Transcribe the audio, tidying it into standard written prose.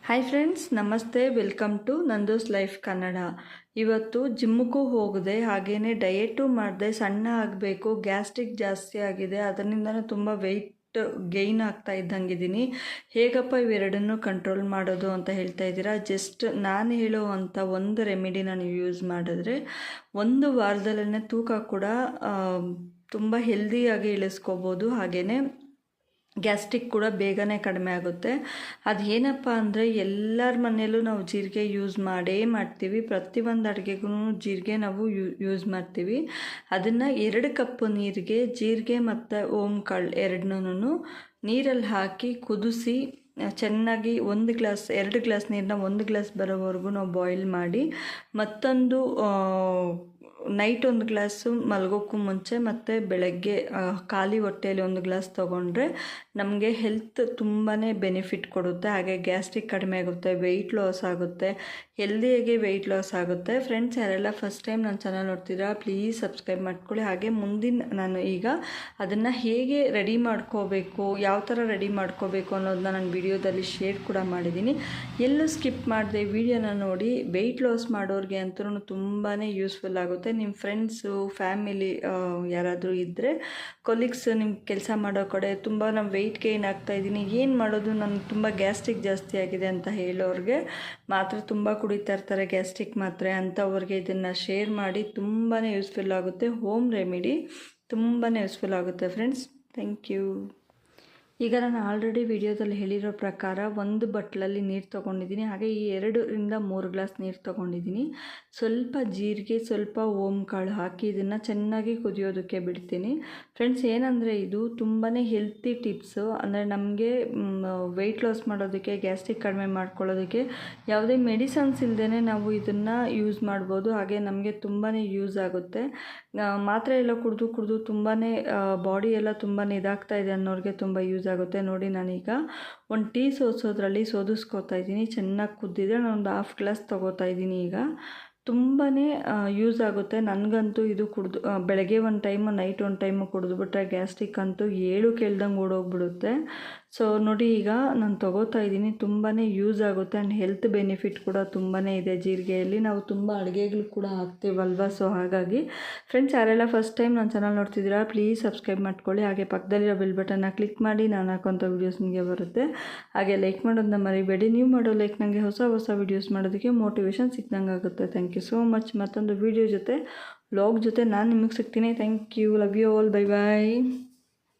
Hi friends, ನಮಸ್ತೆ. Welcome to ನಂದೋಸ್ life Kannada. ಇವತ್ತು ಜಿಮ್ಗೂ ಹೋಗಿದೆ, ಹಾಗೆಯೇ ಡಯೆಟು ಮಾಡಿದೆ. ಸಣ್ಣ ಆಗಬೇಕು, ಗ್ಯಾಸ್ಟ್ರಿಕ್ ಜಾಸ್ತಿ ಆಗಿದೆ, ಅದರಿಂದನೇ ತುಂಬ ವೆಯ್ಟ್ ಗೈನ್ ಆಗ್ತಾ ಇದ್ದಂಗಿದ್ದೀನಿ. ಹೇಗಪ್ಪ ಇವೆರಡನ್ನು ಕಂಟ್ರೋಲ್ ಮಾಡೋದು ಅಂತ ಹೇಳ್ತಾ ಇದ್ದೀರಾ. ಜಸ್ಟ್ ನಾನು ಹೇಳುವಂಥ ಒಂದು ರೆಮಿಡಿ ನಾನು ಯೂಸ್ ಮಾಡಿದ್ರೆ 1 ವಾರದಲ್ಲೇ ತೂಕ ಕೂಡ ತುಂಬ ಹೆಲ್ದಿಯಾಗಿ ಇಳಿಸ್ಕೋಬೋದು. ಹಾಗೆಯೇ ಗ್ಯಾಸ್ಟ್ರಿಕ್ ಕೂಡ ಬೇಗನೆ ಕಡಿಮೆ ಆಗುತ್ತೆ. ಅದು ಏನಪ್ಪ ಅಂದರೆ, ಎಲ್ಲರ ಮನೆಯಲ್ಲೂ ನಾವು ಜೀರಿಗೆ ಯೂಸ್ ಮಾಡೇ ಮಾಡ್ತೀವಿ. ಪ್ರತಿಯೊಂದು ಅಡುಗೆಗೂ ಜೀರಿಗೆ ನಾವು ಯೂಸ್ ಮಾಡ್ತೀವಿ. ಅದನ್ನು 2 ಕಪ್ ನೀರಿಗೆ ಜೀರಿಗೆ ಮತ್ತು ಓಂಕಾಳು ಎರಡನ್ನೂ ನೀರಲ್ಲಿ ಹಾಕಿ ಕುದಿಸಿ ಚೆನ್ನಾಗಿ 2 ಗ್ಲಾಸ್ ನೀರನ್ನ 1 ಗ್ಲಾಸ್ ಬರೋವರೆಗೂ ನಾವು ಬಾಯ್ಲ್ ಮಾಡಿ, ಮತ್ತೊಂದು ನೈಟ್ 1 ಗ್ಲಾಸು ಮಲಗೋಕ್ಕೂ ಮುಂಚೆ ಮತ್ತು ಬೆಳಗ್ಗೆ ಖಾಲಿ ಹೊಟ್ಟೆಯಲ್ಲಿ 1 ಗ್ಲಾಸ್ ತೊಗೊಂಡ್ರೆ ನಮಗೆ ಹೆಲ್ತ್ ತುಂಬಾ ಬೆನಿಫಿಟ್ ಕೊಡುತ್ತೆ. ಹಾಗೆ ಗ್ಯಾಸ್ಟ್ರಿಕ್ ಕಡಿಮೆ ಆಗುತ್ತೆ, ವೆಯ್ಟ್ ಲಾಸ್ ಆಗುತ್ತೆ, ಹೆಲ್ದಿಯಾಗಿ ವೆಯ್ಟ್ ಲಾಸ್ ಆಗುತ್ತೆ. ಫ್ರೆಂಡ್ಸ್, ಯಾರೆಲ್ಲ ಫಸ್ಟ್ ಟೈಮ್ ನನ್ನ ಚಾನಲ್ ನೋಡ್ತೀರಾ ಪ್ಲೀಸ್ ಸಬ್ಸ್ಕ್ರೈಬ್ ಮಾಡ್ಕೊಳ್ಳಿ. ಹಾಗೆ ಮುಂದಿನ ನಾನು ಈಗ ಅದನ್ನು ಹೇಗೆ ರೆಡಿ ಮಾಡ್ಕೋಬೇಕು, ಯಾವ ಥರ ರೆಡಿ ಮಾಡ್ಕೋಬೇಕು ಅನ್ನೋದನ್ನ ನಾನು ವಿಡಿಯೋದಲ್ಲಿ ಶೇರ್ ಕೂಡ ಮಾಡಿದ್ದೀನಿ. ಎಲ್ಲೂ ಸ್ಕಿಪ್ ಮಾಡಿದೆ ವಿಡಿಯೋನ ನೋಡಿ. ವೆಯ್ಟ್ ಲಾಸ್ ಮಾಡೋರಿಗೆ ಅಂತೂ ತುಂಬಾ ಯೂಸ್ಫುಲ್ ಆಗುತ್ತೆ. ನಿಮ್ಮ ಫ್ರೆಂಡ್ಸು, ಫ್ಯಾಮಿಲಿ ಯಾರಾದರೂ ಇದ್ದರೆ, ಕೊಲೀಗ್ಸ್, ನಿಮ್ಮ ಕೆಲಸ ಮಾಡೋ ಕಡೆ ತುಂಬ ನಾನು ವೆಯ್ಟ್ ಗೈನ್ ಆಗ್ತಾಯಿದ್ದೀನಿ, ಏನು ಮಾಡೋದು, ನನಗೆ ತುಂಬ ಗ್ಯಾಸ್ಟ್ರಿಕ್ ಜಾಸ್ತಿ ಆಗಿದೆ ಅಂತ ಹೇಳೋರಿಗೆ, ಮಾತ್ರೆ ತುಂಬ ಕುಡಿತಾ ಇರ್ತಾರೆ ಗ್ಯಾಸ್ಟ್ರಿಕ್ ಮಾತ್ರೆ ಅಂಥವ್ರಿಗೆ ಇದನ್ನು ಶೇರ್ ಮಾಡಿ. ತುಂಬಾ ಯೂಸ್ಫುಲ್ ಆಗುತ್ತೆ. ಹೋಮ್ ರೆಮಿಡಿ ತುಂಬಾ ಯೂಸ್ಫುಲ್ ಆಗುತ್ತೆ ಫ್ರೆಂಡ್ಸ್. Thank you. ಈಗ ನಾನು ಆಲ್ರೆಡಿ ವಿಡಿಯೋದಲ್ಲಿ ಹೇಳಿರೋ ಪ್ರಕಾರ 1 ಬಟ್ಲಲ್ಲಿ ನೀರು ತೊಗೊಂಡಿದ್ದೀನಿ. ಹಾಗೆ ಈ 2 ರಿಂದ 3 ಗ್ಲಾಸ್ ನೀರು ತೊಗೊಂಡಿದ್ದೀನಿ. ಸ್ವಲ್ಪ ಜೀರಿಗೆ, ಸ್ವಲ್ಪ ಓಂಕಾಳು ಹಾಕಿ ಇದನ್ನು ಚೆನ್ನಾಗಿ ಕುದಿಯೋದಕ್ಕೆ ಬಿಡ್ತೀನಿ. ಫ್ರೆಂಡ್ಸ್, ಏನಂದರೆ ಇದು ತುಂಬಾ ಹೆಲ್ತಿ ಟಿಪ್ಸು. ಅಂದರೆ ನಮಗೆ ವೆಯ್ಟ್ ಲಾಸ್ ಮಾಡೋದಕ್ಕೆ, ಗ್ಯಾಸ್ಟ್ರಿಕ್ ಕಡಿಮೆ ಮಾಡ್ಕೊಳ್ಳೋದಕ್ಕೆ ಯಾವುದೇ ಮೆಡಿಸನ್ಸ್ ಇಲ್ಲದೇ ನಾವು ಇದನ್ನು ಯೂಸ್ ಮಾಡ್ಬೋದು. ಹಾಗೆ ನಮಗೆ ತುಂಬಾ ಯೂಸ್ ಆಗುತ್ತೆ. ಮಾತ್ರೆ ಎಲ್ಲ ಕುಡಿದು ತುಂಬಾ ಬಾಡಿ ಎಲ್ಲ ತುಂಬಾ ಇದಾಗ್ತಾ ಇದೆ ಅನ್ನೋರಿಗೆ ತುಂಬ ಯೂಸ್ ಆಗುತ್ತೆ. ನೋಡಿ, ನಾನೀಗ 1 ಟೀ ಸೋಸೋದ್ರಲ್ಲಿ ಸೋದಿಸ್ಕೋತಾ ಇದ್ದೀನಿ. ಚೆನ್ನಾಗಿ ಕುದ್ದಿದೆ. ನಾನೊಂದು 1/2 ಗ್ಲಾಸ್ ತೊಗೋತಾ ಇದ್ದೀನಿ. ಈಗ ತುಂಬಾ ಯೂಸ್ ಆಗುತ್ತೆ. ನನಗಂತೂ ಇದು ಬೆಳಗ್ಗೆ 1 ಟೈಮು, ನೈಟ್ 1 ಟೈಮು ಕುಡಿದ್ಬಿಟ್ರೆ ಗ್ಯಾಸ್ಟ್ರಿಕ್ ಅಂತೂ ಕೇಳ್ದಂಗೆ ಓಡೋಗ್ಬಿಡುತ್ತೆ. ಸೊ ನೋಡಿ, ಈಗ ನಾನು ತೊಗೋತಾ ಇದ್ದೀನಿ. ತುಂಬಾ ಯೂಸ್ ಆಗುತ್ತೆ ಆ್ಯಂಡ್ ಹೆಲ್ತ್ ಬೆನಿಫಿಟ್ ಕೂಡ ತುಂಬಾ ಇದೆ. ಜೀರಿಗೆಯಲ್ಲಿ ನಾವು ತುಂಬ ಅಡುಗೆಗಳು ಕೂಡ ಹಾಕ್ತೀವಲ್ವ. ಸೊ ಹಾಗಾಗಿ ಫ್ರೆಂಡ್ಸ್, ಯಾರೆಲ್ಲ ಫಸ್ಟ್ ಟೈಮ್ ನನ್ನ ಚಾನಲ್ ನೋಡ್ತಿದ್ದೀರಾ ಪ್ಲೀಸ್ ಸಬ್ಸ್ಕ್ರೈಬ್ ಮಾಡ್ಕೊಳ್ಳಿ. ಹಾಗೆ ಪಕ್ಕದಲ್ಲಿರೋ ಬೆಲ್ ಬಟನ್ನ ಕ್ಲಿಕ್ ಮಾಡಿ, ನಾನು ಹಾಕೋಂಥ ವೀಡಿಯೋಸ್ ನಿಮಗೆ ಬರುತ್ತೆ. ಹಾಗೆ ಲೈಕ್ ಮಾಡೋದನ್ನ ಮರಿಬೇಡಿ. ನೀವು ಮಾಡೋ ಲೈಕ್ ನನಗೆ ಹೊಸ ವೀಡಿಯೋಸ್ ಮಾಡೋದಕ್ಕೆ ಮೋಟಿವೇಶನ್ ಸಿಕ್ದಂಗೆ ಆಗುತ್ತೆ. Thank you so much. ಮತ್ತೊಂದು ವೀಡಿಯೋ ಜೊತೆ, ವ್ಲಾಗ್ ಜೊತೆ ನಾನು ನಿಮಗೆ ಸಿಗ್ತೀನಿ. Thank you. Love you all. Bye bye.